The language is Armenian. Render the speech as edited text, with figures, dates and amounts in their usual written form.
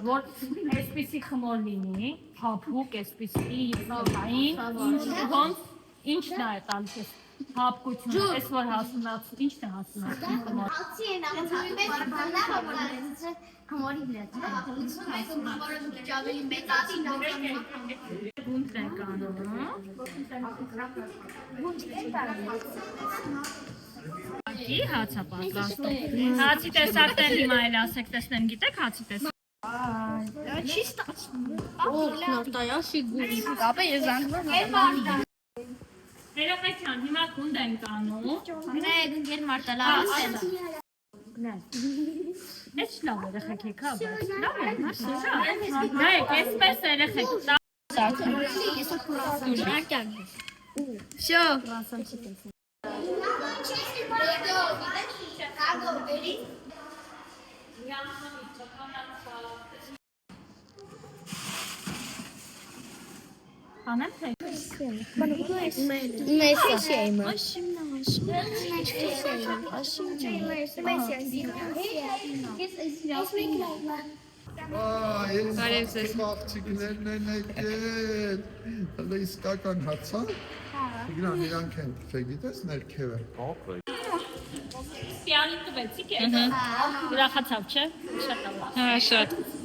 որ այսպիսի խմոր լինի, հապուկ, այսպիսի սալային, ինչն է տալիս ես հապկությունը, այս որ հասունացում, ինչն է հասունացում խմոր։ Հացի են ամենի մեջ բանալը, որ խմորի վրա չէ։ Խմորը ավելի մեծացին Գունդ է կանում, Ի հացա պատրաստում։ Հացի տեսակն էլ հիմա էլ ասեք, տեսնեմ, գիտեք հացի տեսակ։ Չի ստացվում։ Նորտայաշի գույն։ Կապը ես զանգում եմ։ Երեխեքյան, հիմա գունդ են կանում։ Գնայք ընկեր մարտալարից են։ Էս լավ երեխեք եք, հա, լավ է, նայեք, այսպես երեխեք, Всё. Անեմ թե։ Մեսի է իմը։ Այս աղջիկներն են եկել, հələ իսկական հացա, իգրան իրանք են, գիտես ներքև է։ Պիանի տվեցիք է, ուրախացավ չէ, շատ լավ։ Հա, շատ։